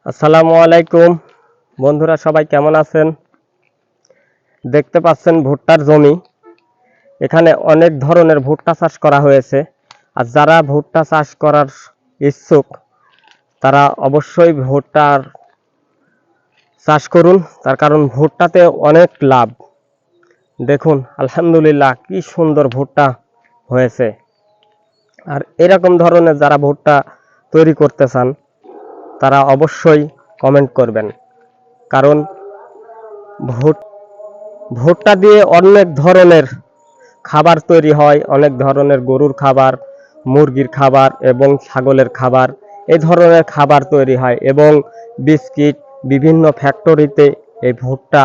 আসসালামু আলাইকুম বন্ধুরা, সবাই কেমন আছেন? দেখতে পাচ্ছেন ভুট্টার জমি। এখানে অনেক ধরনের ভুট্টা চাষ করা হয়েছে। আর যারা ভুট্টা চাষ করার ইচ্ছুক তারা অবশ্যই ভুট্টার চাষ করুন, তার কারণ ভুট্টাতে অনেক লাভ। দেখুন আলহামদুলিল্লাহ কি সুন্দর ভুট্টা হয়েছে। আর এরকম ধরনের যারা ভুট্টা তৈরি করতে চান তারা অবশ্যই কমেন্ট করবেন, কারণ ভুট্টা দিয়ে অনেক ধরনের খাবার তৈরি হয়, অনেক ধরনের গরুর খাবার, মুরগির খাবার এবং ছাগলের খাবার, এই ধরনের খাবার তৈরি হয় এবং বিস্কিট বিভিন্ন ফ্যাক্টরিতে এই ভুট্টা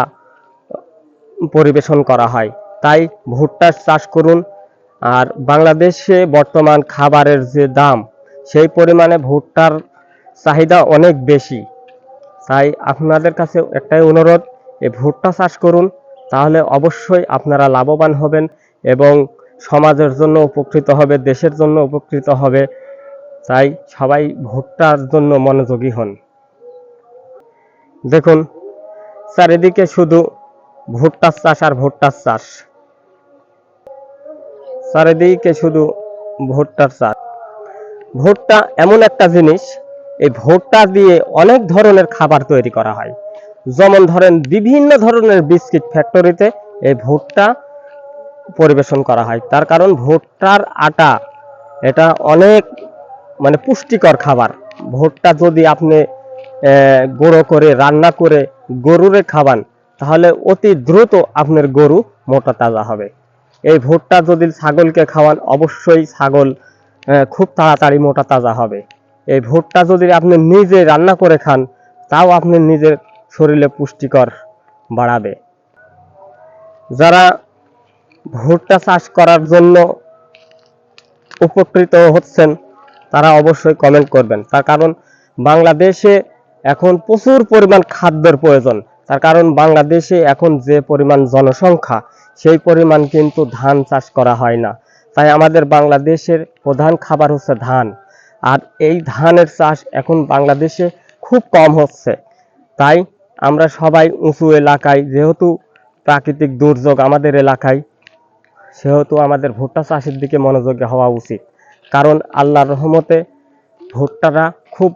পরিবেশন করা হয়। তাই ভুট্টার চাষ করুন। আর বাংলাদেশে বর্তমান খাবারের যে দাম, সেই পরিমাণে ভুট্টার চাহিদা অনেক বেশি। তাই আপনাদের কাছে একটাই অনুরোধ, এই ভুট্টা চাষ করুন, তাহলে অবশ্যই আপনারা লাভবান হবেন এবং সমাজের জন্য উপকৃত হবে, দেশের জন্য উপকৃত হবে। তাই সবাই ভুট্টার জন্য মনোযোগী হন। দেখুন চারিদিকে শুধু ভুট্টার চাষ আর ভুট্টার চাষ, চারিদিকে শুধু ভুট্টার চাষ। ভুট্টা এমন একটা জিনিস, এই ভুট্টা দিয়ে অনেক ধরনের খাবার তৈরি করা হয়। যেমন ধরেন বিভিন্ন ধরনের বিস্কিট ফ্যাক্টরিতে এই ভুট্টা পরিবেশন করা হয়। তার কারণ ভুট্টার আটা এটা অনেক পুষ্টিকর খাবার। ভুট্টা যদি আপনি গুঁড়ো করে রান্না করে গরুরে খাওয়ান, তাহলে অতি দ্রুত আপনার গরু মোটা তাজা হবে। এই ভুট্টা যদি ছাগলকে খাওয়ান, অবশ্যই ছাগল খুব তাড়াতাড়ি মোটা তাজা হবে। এই ভুট্টা যদি আপনি নিজে রান্না করে খান, তাও আপনি নিজের শরীরে পুষ্টিকর বাড়াবে। যারা ভুট্টা চাষ করার জন্য উপকৃত হচ্ছেন তারা অবশ্যই কমেন্ট করবেন, তার কারণ বাংলাদেশে এখন প্রচুর পরিমাণ খাদ্যের প্রয়োজন। তার কারণ বাংলাদেশে এখন যে পরিমাণ জনসংখ্যা, সেই পরিমাণ কিন্তু ধান চাষ করা হয় না। তাই আমাদের বাংলাদেশের প্রধান খাবার হচ্ছে ধান। আর এই ধানের চাষ এখন বাংলাদেশে খুব কম হচ্ছে। তাই আমরা সবাই উঁচু এলাকায়, যেহেতু প্রাকৃতিক দুর্যোগ আমাদের এলাকায়, সেহেতু আমাদের ভুট্টা চাষের দিকে মনোযোগী হওয়া উচিত। কারণ আল্লাহর রহমতে ভুট্টাটা খুব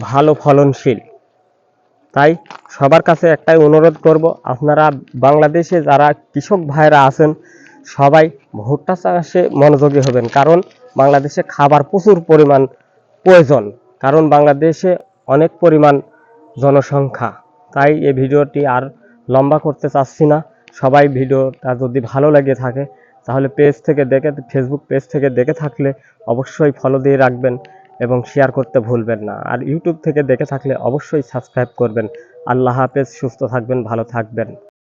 ভালো ফলনশীল। তাই সবার কাছে একটাই অনুরোধ করব, আপনারা বাংলাদেশে যারা কৃষক ভাইরা আছেন সবাই ভুট্টা চাষে মনোযোগী হবেন, কারণ বাংলাদেশে খাবার প্রচুর পরিমাণ প্রয়োজন। কারণ বাংলাদেশে অনেক পরিমাণ জনসংখ্যা। তাই এই ভিডিওটি আর লম্বা করতে চাচ্ছি না। সবাই ভিডিওটা যদি ভালো লেগে থাকে তাহলে ফেসবুক পেজ থেকে দেখে থাকলে অবশ্যই ফলো দিয়ে রাখবেন এবং শেয়ার করতে ভুলবেন না। আর ইউটিউব থেকে দেখে থাকলে অবশ্যই সাবস্ক্রাইব করবেন। আল্লাহ হাফেজ, সুস্থ থাকবেন, ভালো থাকবেন।